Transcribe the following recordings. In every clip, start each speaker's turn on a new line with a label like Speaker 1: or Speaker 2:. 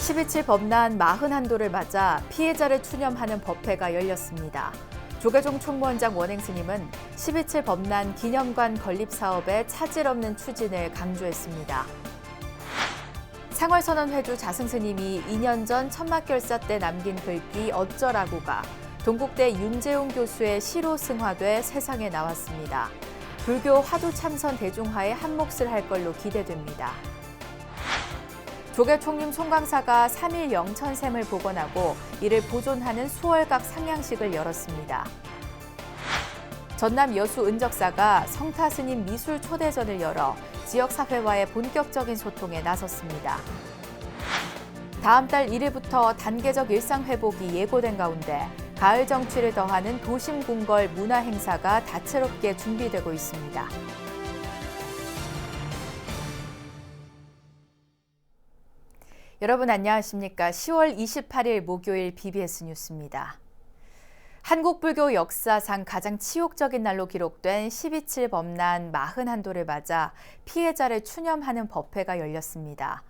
Speaker 1: 12.7 법난 41도를 맞아 피해자를 추념하는 법회가 열렸습니다. 조계종 총무원장 원행 스님은 12.7 법난 기념관 건립 사업의 차질 없는 추진을 강조했습니다. 상월선언 회주 자승 스님이 2년 전 천막결사 때 남긴 글귀 어쩌라고가 동국대 윤재웅 교수의 시로 승화돼 세상에 나왔습니다. 불교 화두 참선 대중화에 한몫을 할 걸로 기대됩니다. 조계 총림 송광사가 3일 영천샘을 복원하고 이를 보존하는 수월각 상향식을 열었습니다. 전남 여수 은적사가 성타 스님 미술 초대전을 열어 지역사회와의 본격적인 소통에 나섰습니다. 다음 달 1일부터 단계적 일상 회복이 예고된 가운데 가을 정취를 더하는 도심 궁궐 문화 행사가 다채롭게 준비되고 있습니다. 여러분 안녕하십니까? 10월 28일 목요일 BBS 뉴스입니다. 한국 불교 역사상 가장 치욕적인 날로 기록된 12.7 법난 41도를 맞아 피해자를 추념하는 법회가 열렸습니다.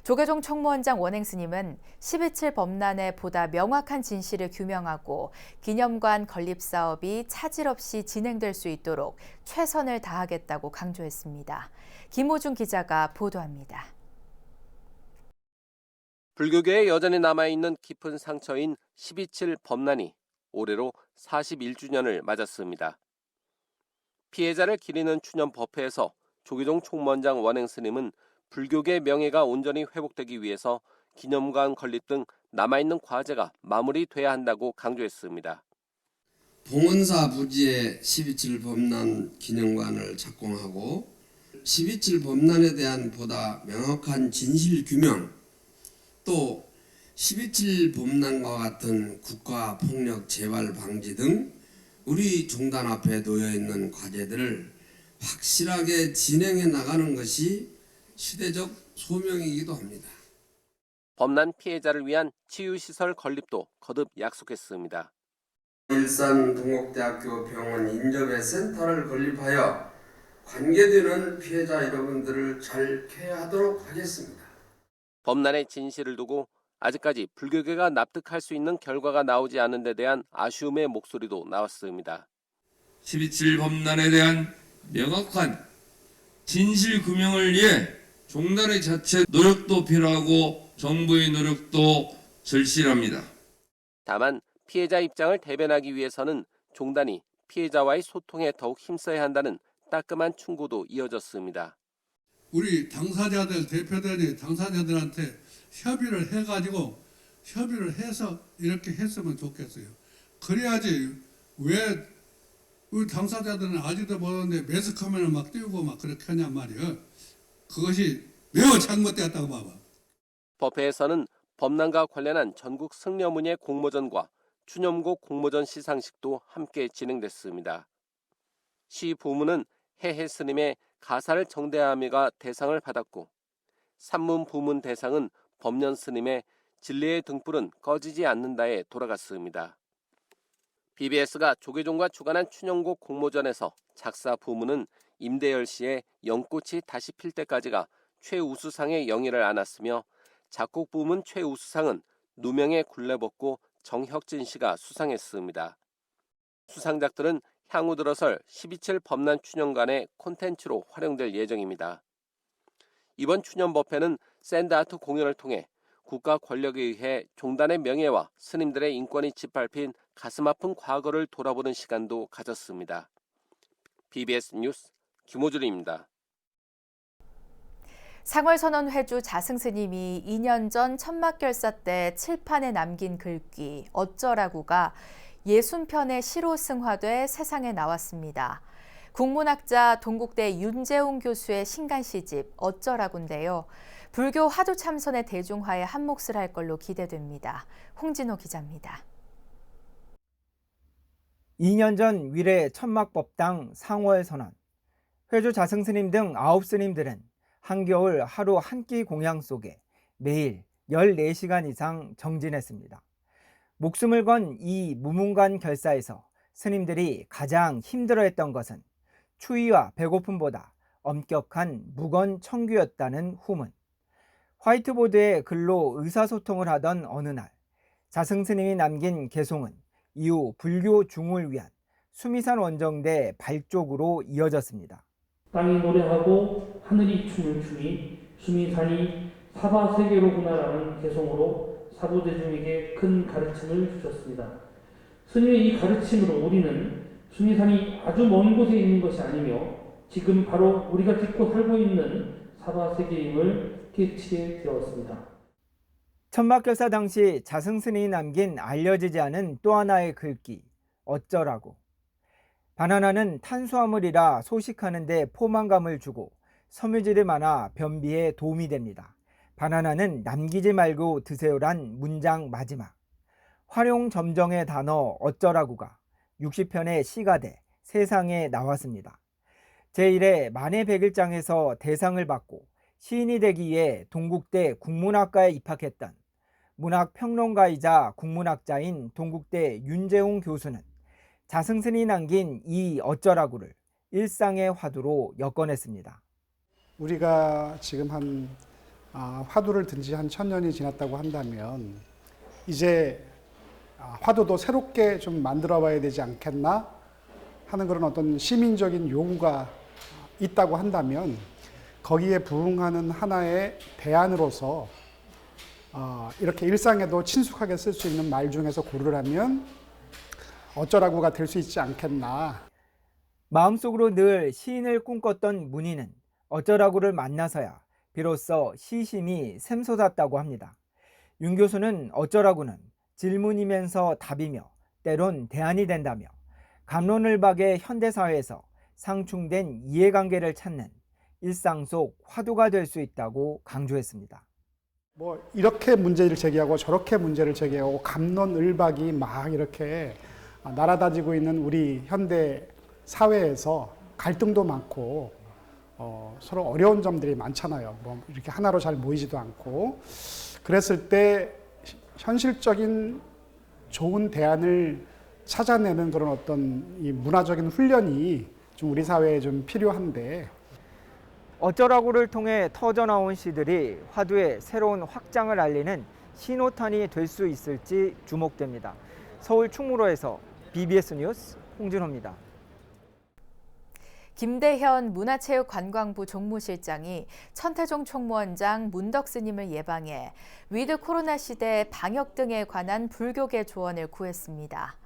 Speaker 1: 조계종 총무원장 원행 스님은 12.7 법난의 보다 명확한 진실을 규명하고 기념관 건립 사업이 차질 없이 진행될 수 있도록 최선을 다하겠다고 강조했습니다. 김호중 기자가 보도합니다.
Speaker 2: 불교계에 여전히 남아있는 깊은 상처인 12.7 법난이 올해로 41주년을 맞았습니다. 피해자를 기리는 추념 법회에서 조계종 총무원장 원행 스님은 불교계 명예가 온전히 회복되기 위해서 기념관 건립 등 남아있는 과제가 마무리돼야 한다고 강조했습니다.
Speaker 3: 봉은사 부지에 12.7 법난 기념관을 착공하고 12.7 법난에 대한 보다 명확한 진실 규명, 또 12.7 법난과 같은 국가폭력 재발 방지 등 우리 종단 앞에 놓여 있는 과제들을 확실하게 진행해 나가는 것이 시대적 소명이기도 합니다.
Speaker 2: 법난 피해자를 위한 치유시설 건립도 거듭 약속했습니다.
Speaker 3: 일산 동국대학교 병원 인접에 센터를 건립하여 관계되는 피해자 여러분들을 잘 케어하도록 하겠습니다.
Speaker 2: 법난의 진실을 두고 아직까지 불교계가 납득할 수 있는 결과가 나오지 않은 데 대한 아쉬움의 목소리도 나왔습니다.
Speaker 4: 12.7 법난에 대한 명확한 진실 규명을 위해 종단의 자체 노력도 필요하고 정부의 노력도 절실합니다.
Speaker 2: 다만 피해자 입장을 대변하기 위해서는 종단이 피해자와의 소통에 더욱 힘써야 한다는 따끔한 충고도 이어졌습니다.
Speaker 5: 우리 당사자들 대표단이 당사자들한테 협의를 해서 이렇게 했으면 좋겠어요. 그래야지 왜 우리 당사자들은 아직도 모르는데 매스컴을 막 띄우고 막 그렇게 하냔 말이에요. 그것이 매우 잘못되었다고 봐봐.
Speaker 2: 법회에서는 법난과 관련한 전국 승려문예 공모전과 추념곡 공모전 시상식도 함께 진행됐습니다. 시 부문은 해해 스님의 가사를 정대하미가 대상을 받았고 산문 부문 대상은 법년 스님의 진리의 등불은 꺼지지 않는다에 돌아갔습니다. BBS가 조계종과 주관한 추념곡 공모전에서 작사 부문은 임대열 씨의 연꽃이 다시 필 때까지가 최우수상의 영예를 안았으며 작곡 부문 최우수상은 누명의 굴레벗고 정혁진 씨가 수상했습니다. 수상작들은 향후 들어설 12.7 법난 추념관의 콘텐츠로 활용될 예정입니다. 이번 추념 법회는 샌드아트 공연을 통해 국가 권력에 의해 종단의 명예와 스님들의 인권이 짓밟힌 가슴 아픈 과거를 돌아보는 시간도 가졌습니다. BBS 뉴스 김호준입니다.
Speaker 1: 상월선언 회주 자승 스님이 2년 전 천막결사 때 칠판에 남긴 글귀 어쩌라고가 60편의 시로 승화돼 세상에 나왔습니다. 국문학자 동국대 윤재웅 교수의 신간 시집 어쩌라고인데요. 불교 화두 참선의 대중화에 한몫을 할 걸로 기대됩니다. 홍진호 기자입니다.
Speaker 6: 2년 전 위례 천막법당 상월선언, 회주 자승스님 등 9스님들은 한겨울 하루 한 끼 공양 속에 매일 14시간 이상 정진했습니다. 목숨을 건 이 무문관 결사에서 스님들이 가장 힘들어했던 것은 추위와 배고픔보다 엄격한 무건 청규였다는 후문. 화이트보드에 글로 의사소통을 하던 어느 날, 자승스님이 남긴 개송은 이후 불교 중흥을 위한 수미산 원정대 발족으로 이어졌습니다.
Speaker 7: 땅이 노래하고 하늘이 춤을 추니 수미산이 사바세계로구나라는 개송으로 사부대중에게 큰 가르침을 주셨습니다. 스님의 이 가르침으로 우리는 수미산이 아주 먼 곳에 있는 것이 아니며 지금 바로 우리가 짓고 살고 있는 사바세계임을 깨치게 되었습니다.
Speaker 6: 천막결사 당시 자승스님이 남긴 알려지지 않은 또 하나의 글귀, 어쩌라고. 바나나는 탄수화물이라 소식하는 데 포만감을 주고 섬유질이 많아 변비에 도움이 됩니다. 바나나는 남기지 말고 드세요란 문장 마지막. 활용점정의 단어 어쩌라고가 60편의 시가 돼 세상에 나왔습니다. 제1회 만해백일장에서 대상을 받고 시인이 되기 위해 동국대 국문학과에 입학했던 문학평론가이자 국문학자인 동국대 윤재홍 교수는 자승스님이 남긴 이 어쩌라고를 일상의 화두로 엮어냈습니다.
Speaker 8: 우리가 지금 화두를 든 지 한 1000년이 지났다고 한다면 이제 화두도 새롭게 좀 만들어 봐야 되지 않겠나 하는 그런 어떤 시민적인 요구가 있다고 한다면 거기에 부응하는 하나의 대안으로서 이렇게 일상에도 친숙하게 쓸 수 있는 말 중에서 고르라면 어쩌라고가 될 수 있지 않겠나.
Speaker 6: 마음속으로 늘 시인을 꿈꿨던 문희는 어쩌라고를 만나서야 비로소 시심이 샘솟았다고 합니다. 윤 교수는 어쩌라고는 질문이면서 답이며 때론 대안이 된다며 갑론을박의 현대사회에서 상충된 이해관계를 찾는 일상 속 화두가 될 수 있다고 강조했습니다.
Speaker 8: 뭐 이렇게 문제를 제기하고 저렇게 문제를 제기하고 갑론을박이 막 이렇게 날아다니고 있는 우리 현대 사회에서 갈등도 많고 서로 어려운 점들이 많잖아요. 뭐 이렇게 하나로 잘 모이지도 않고 그랬을 때 현실적인 좋은 대안을 찾아내는 그런 어떤 이 문화적인 훈련이 좀 우리 사회에 좀 필요한데
Speaker 6: 어쩌라고를 통해 터져나온 시들이 화두의 새로운 확장을 알리는 신호탄이 될 수 있을지 주목됩니다. 서울 충무로에서 BBS 뉴스 홍준호입니다.
Speaker 1: 김대현 문화체육관광부 종무실장이 천태종 총무원장 문덕 스님을 예방해 위드 코로나 시대 방역 등에 관한 불교계 조언을 구했습니다.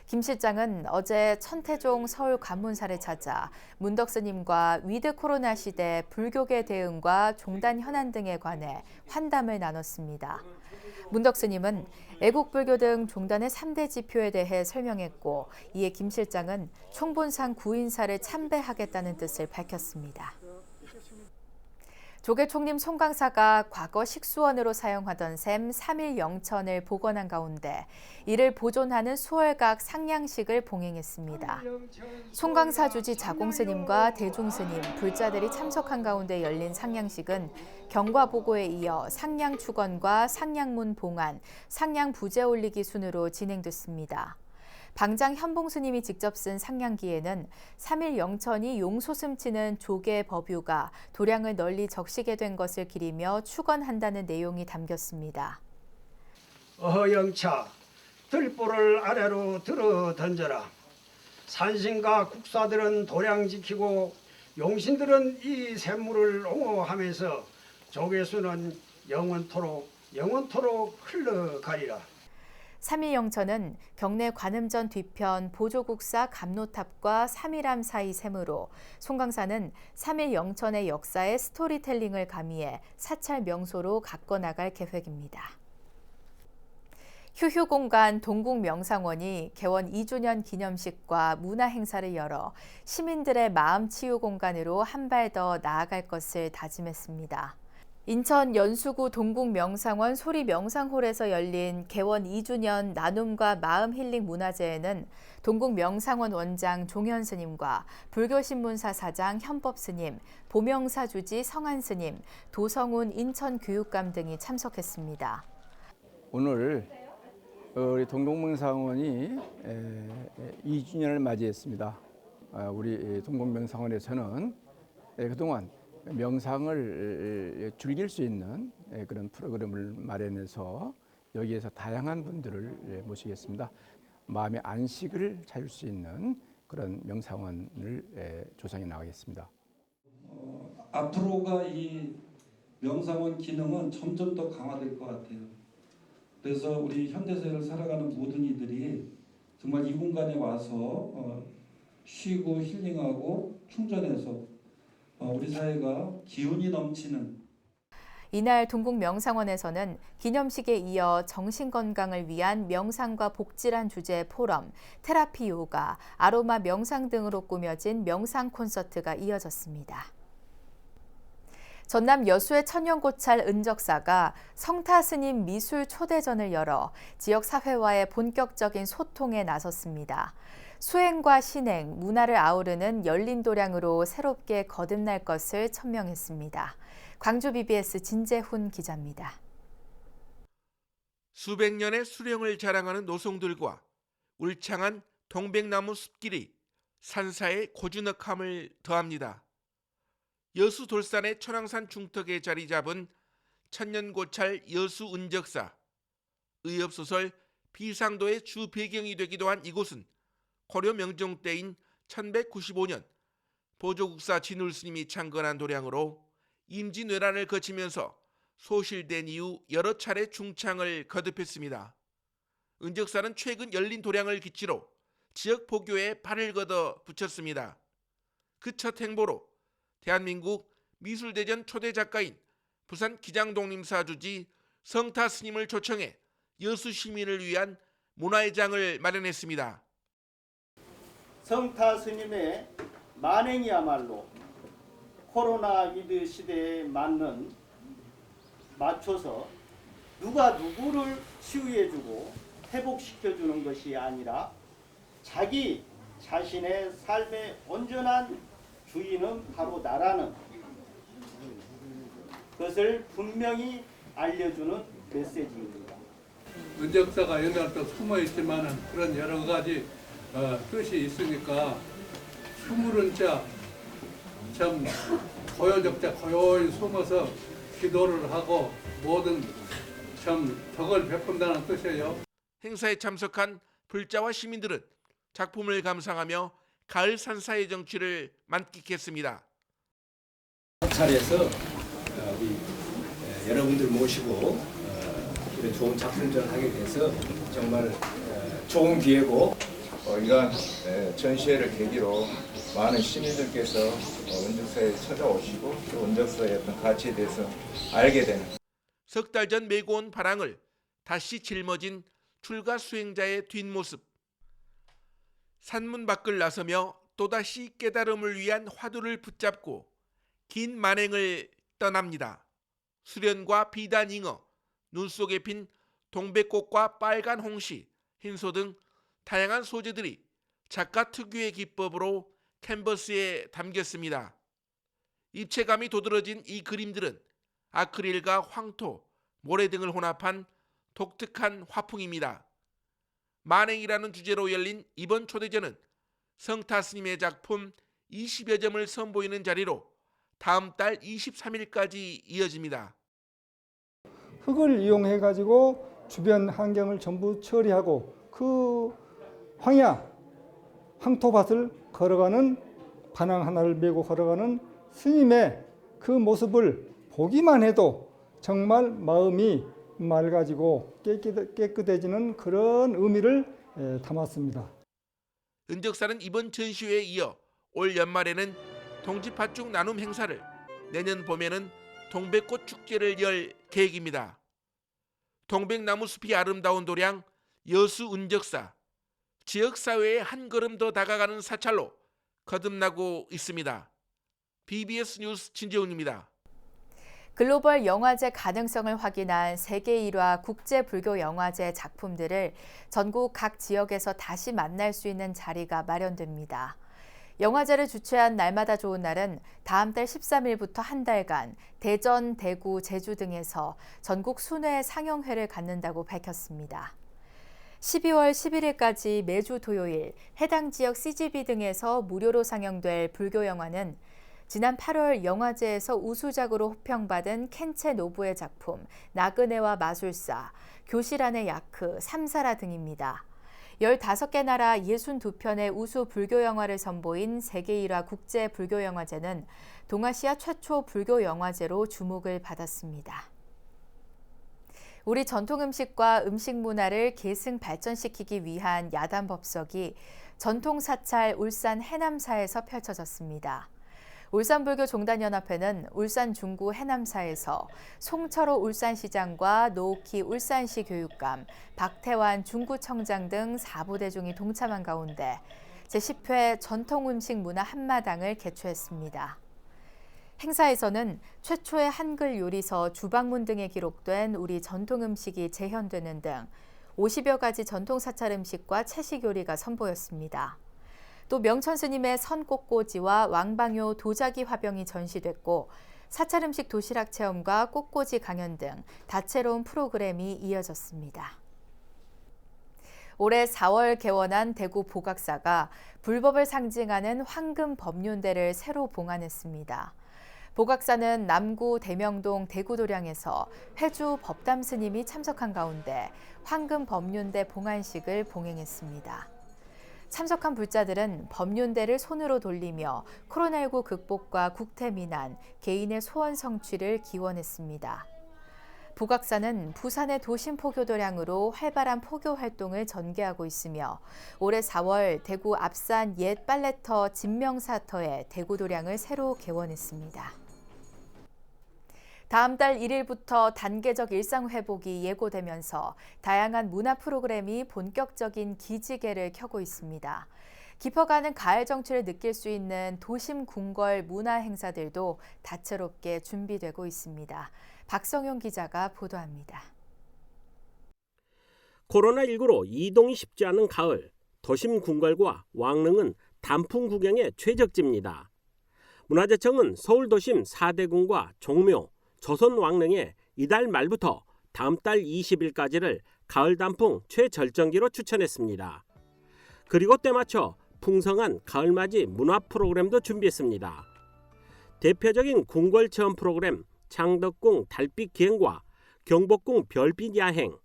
Speaker 1: 김 실장은 어제 천태종 서울 관문사를 찾아 문덕 스님과 위드 코로나 시대 불교계 대응과 종단 현안 등에 관해 환담을 나눴습니다. 문덕 스님은 애국불교 등 종단의 3대 지표에 대해 설명했고 이에 김 실장은 총본상 구인사를 참배하겠다는 뜻을 밝혔습니다. 조계 총림 송강사가 과거 식수원으로 사용하던 셈 3일 영천을 복원한 가운데 이를 보존하는 수월각 상냥식을 봉행했습니다. 송강사 주지 자공스님과 대중스님, 불자들이 참석한 가운데 열린 상냥식은 경과보고에 이어 상냥축원과 상냥문 봉안, 상냥부제 올리기 순으로 진행됐습니다. 방장 현봉스님이 직접 쓴 상냥기에는 3일 영천이 용소슴치는 조계 법유가 도량을 널리 적시게 된 것을 기리며 축원한다는 내용이 담겼습니다.
Speaker 9: 어허영차 들보를 아래로 들어 던져라. 산신과 국사들은 도량 지키고 용신들은 이 샘물을 옹호하면서 조계수는 영원토록 흘러가리라.
Speaker 1: 3일 영천은 경내 관음전 뒤편 보조국사 감로탑과 3일암 사이 셈으로 송강사는 3일 영천의 역사에 스토리텔링을 가미해 사찰 명소로 가꿔나갈 계획입니다. 휴휴공간 동국명상원이 개원 2주년 기념식과 문화행사를 열어 시민들의 마음 치유 공간으로 한 발 더 나아갈 것을 다짐했습니다. 인천 연수구 동국명상원 소리명상홀에서 열린 개원 2주년 나눔과 마음 힐링 문화제에는 동국명상원 원장 종현 스님과 불교신문사 사장 현법 스님, 보명사 주지 성한 스님, 도성훈 인천교육감 등이 참석했습니다.
Speaker 10: 오늘 우리 동국명상원이 2주년을 맞이했습니다. 우리 동국명상원에서는 그동안 명상을 즐길 수 있는 그런 프로그램을 마련해서 여기에서 다양한 분들을 모시겠습니다. 마음의 안식을 찾을 수 있는 그런 명상원을 조성해 나가겠습니다.
Speaker 11: 앞으로가 이 명상원 기능은 점점 더 강화될 것 같아요. 그래서 우리 현대사회를 살아가는 모든 이들이 정말 이 공간에 와서 쉬고 힐링하고 충전해서 우리 사회가 기운이 넘치는
Speaker 1: 이날 동국명상원에서는 기념식에 이어 정신건강을 위한 명상과 복지란 주제의 포럼, 테라피 요가, 아로마 명상 등으로 꾸며진 명상 콘서트가 이어졌습니다. 전남 여수의 천년고찰 은적사가 성타스님 미술 초대전을 열어 지역 사회와의 본격적인 소통에 나섰습니다. 수행과 신행, 문화를 아우르는 열린 도량으로 새롭게 거듭날 것을 천명했습니다. 광주 BBS 진재훈 기자입니다.
Speaker 12: 수백 년의 수령을 자랑하는 노송들과 울창한 동백나무 숲길이 산사의 고즈넉함을 더합니다. 여수 돌산의 천왕산 중턱에 자리 잡은 천년고찰 여수 은적사. 의엽소설 비상도의 주 배경이 되기도 한 이곳은 고려 명종 때인 1195년 보조국사 진울스님이 창건한 도량으로 임진왜란을 거치면서 소실된 이후 여러 차례 중창을 거듭했습니다. 은적사는 최근 열린 도량을 기치로 지역 포교에 발을 걷어 붙였습니다. 그 첫 행보로 대한민국 미술대전 초대 작가인 부산 기장독림사 주지 성타 스님을 초청해 여수 시민을 위한 문화의 장을 마련했습니다.
Speaker 13: 성타 스님의 만행이야말로 코로나 위드 시대에 맞춰서 누가 누구를 치유해주고 회복시켜주는 것이 아니라 자기 자신의 삶의 온전한 주인은 바로 나라는 것을 분명히 알려주는 메시지입니다.
Speaker 5: 은적사가 옛날부터 숨어 있지만은 그런 여러 가지 뜻이 있으니까 숨으른 자, 참 고요적 자 고요히 숨어서 기도를 하고 모든 참 덕을 베푼다는 뜻이에요.
Speaker 12: 행사에 참석한 불자와 시민들은 작품을 감상하며 가을 산사의 정취를 만끽했습니다.
Speaker 14: 차례에서 우리 여러분들 모시고 이런 좋은 작품전을 하게 돼서 정말 좋은 기회고
Speaker 15: 이러한 전시회를 계기로 많은 시민들께서 은적사에 찾아오시고 또 은적사의 어떤 가치에 대해서 알게 되는
Speaker 12: 석 달 전 메고 온 바람을 다시 짊어진 출가 수행자의 뒷모습. 산문 밖을 나서며 또다시 깨달음을 위한 화두를 붙잡고 긴 만행을 떠납니다. 수련과 비단 잉어, 눈 속에 핀 동백꽃과 빨간 홍시, 흰소 등 다양한 소재들이 작가 특유의 기법으로 캔버스에 담겼습니다. 입체감이 도드라진 이 그림들은 아크릴과 황토, 모래 등을 혼합한 독특한 화풍입니다. 만행이라는 주제로 열린 이번 초대전은 성타 스님의 작품 20여 점을 선보이는 자리로 다음 달 23일까지 이어집니다.
Speaker 16: 흙을 이용해 가지고 주변 환경을 전부 처리하고 그 황토밭을 걸어가는 반항 하나를 메고 걸어가는 스님의 그 모습을 보기만 해도 정말 마음이 맑아지고 깨끗해지는 그런 의미를 담았습니다.
Speaker 12: 은적사는 이번 전시회에 이어 올 연말에는 동지팥죽 나눔 행사를, 내년 봄에는 동백꽃 축제를 열 계획입니다. 동백나무 숲이 아름다운 도량 여수 은적사, 지역사회에 한 걸음 더 다가가는 사찰로 거듭나고 있습니다. BBS 뉴스 진재훈입니다.
Speaker 1: 글로벌 영화제 가능성을 확인한 세계 1화 국제불교영화제 작품들을 전국 각 지역에서 다시 만날 수 있는 자리가 마련됩니다. 영화제를 주최한 날마다 좋은 날은 다음 달 13일부터 한 달간 대전, 대구, 제주 등에서 전국 순회 상영회를 갖는다고 밝혔습니다. 12월 11일까지 매주 토요일 해당 지역 CGV 등에서 무료로 상영될 불교 영화는 지난 8월 영화제에서 우수작으로 호평받은 켄체 노부의 작품 나그네와 마술사, 교실 안의 야크, 삼사라 등입니다. 15개 나라 62편의 우수 불교 영화를 선보인 세계 1화 국제 불교 영화제는 동아시아 최초 불교 영화제로 주목을 받았습니다. 우리 전통 음식과 음식 문화를 계승 발전시키기 위한 야단 법석이 전통 사찰 울산 해남사에서 펼쳐졌습니다. 울산불교종단연합회는 울산 중구 해남사에서 송철호 울산시장과 노옥희 울산시 교육감, 박태환 중구청장 등 4부대중이 동참한 가운데 제10회 전통음식 문화 한마당을 개최했습니다. 행사에서는 최초의 한글 요리서 주방문 등에 기록된 우리 전통음식이 재현되는 등 50여 가지 전통 사찰 음식과 채식 요리가 선보였습니다. 또 명천 스님의 선꽃꽂이와 왕방효 도자기 화병이 전시됐고 사찰 음식 도시락 체험과 꽃꽂이 강연 등 다채로운 프로그램이 이어졌습니다. 올해 4월 개원한 대구 보각사가 불법을 상징하는 황금 법륜대를 새로 봉안했습니다. 보각사는 남구 대명동 대구도량에서 회주 법담 스님이 참석한 가운데 황금 법륜대 봉안식을 봉행했습니다. 참석한 불자들은 법륜대를 손으로 돌리며 코로나19 극복과 국태민안, 개인의 소원 성취를 기원했습니다. 보각사는 부산의 도심 포교도량으로 활발한 포교 활동을 전개하고 있으며 올해 4월 대구 앞산 옛 빨래터 진명사터에 대구도량을 새로 개원했습니다. 다음 달 1일부터 단계적 일상 회복이 예고되면서 다양한 문화 프로그램이 본격적인 기지개를 켜고 있습니다. 깊어가는 가을 정취를 느낄 수 있는 도심 궁궐 문화 행사들도 다채롭게 준비되고 있습니다. 박성용 기자가 보도합니다.
Speaker 17: 코로나19로 이동이 쉽지 않은 가을, 도심 궁궐과 왕릉은 단풍 구경에 최적지입니다. 문화재청은 서울 도심 4대궁과 종묘, 조선 왕릉에 이달 말부터 다음 달 20일까지를 가을 단풍 최절정기로 추천했습니다. 그리고 때맞춰 풍성한 가을맞이 문화 프로그램도 준비했습니다. 대표적인 궁궐 체험 프로그램 창덕궁 달빛 기행과 경복궁 별빛 야행,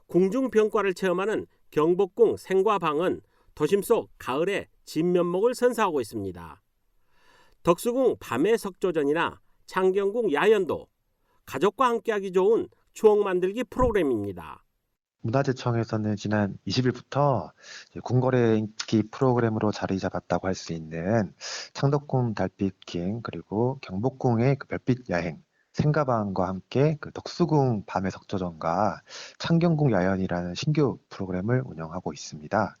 Speaker 17: 궁중병과를 체험하는 경복궁 생과방은 도심 속 가을의 진면목을 선사하고 있습니다. 덕수궁 밤의 석조전이나 창경궁 야연도, 가족과 함께하기 좋은 추억 만들기 프로그램입니다.
Speaker 18: 문화재청에서는 지난 20일부터 궁궐의 인기 프로그램으로 자리 잡았다고 할 수 있는 창덕궁 달빛 기행 그리고 경복궁의 별빛 야행, 생가방과 함께 덕수궁 밤의 석조전과 창경궁 야연이라는 신규 프로그램을 운영하고 있습니다.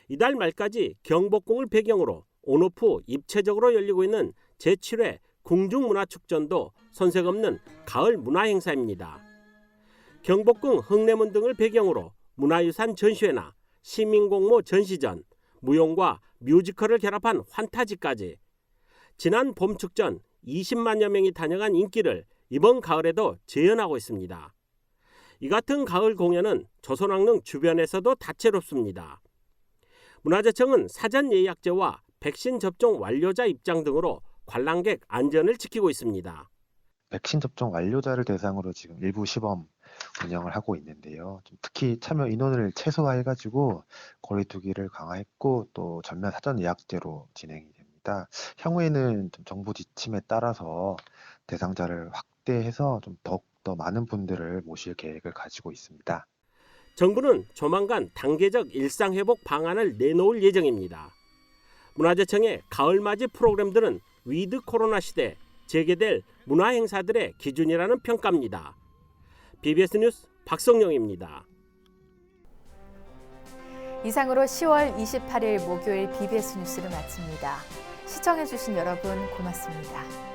Speaker 17: 이달 말까지 경복궁을 배경으로 온오프 입체적으로 열리고 있는 제7회 궁중문화축전도 손색 없는 가을 문화행사입니다. 경복궁 흥례문 등을 배경으로 문화유산 전시회나 시민공모 전시전, 무용과 뮤지컬을 결합한 환타지까지 지난 봄축전 20만여 명이 다녀간 인기를 이번 가을에도 재현하고 있습니다. 이 같은 가을 공연은 조선왕릉 주변에서도 다채롭습니다. 문화재청은 사전 예약제와 백신 접종 완료자 입장 등으로 관람객 안전을 지키고 있습니다.
Speaker 18: 백신 접종 완료자를 대상으로 지금 일부 시범 운영을 하고 있는데요. 특히 참여 인원을 최소화해가지고 거리 두기를 강화했고 또 전면 사전 예약제로 진행이 됩니다. 향후에는 좀 정부 지침에 따라서 대상자를 확대해서 좀 더욱더 많은 분들을 모실 계획을 가지고 있습니다.
Speaker 17: 정부는 조만간 단계적 일상회복 방안을 내놓을 예정입니다. 문화재청의 가을맞이 프로그램들은 위드 코로나 시대 재개될 문화행사들의 기준이라는 평가입니다. BBS 뉴스 박성용입니다.
Speaker 1: 이상으로 10월 28일 목요일 BBS 뉴스를 마칩니다. 시청해주신 여러분 고맙습니다.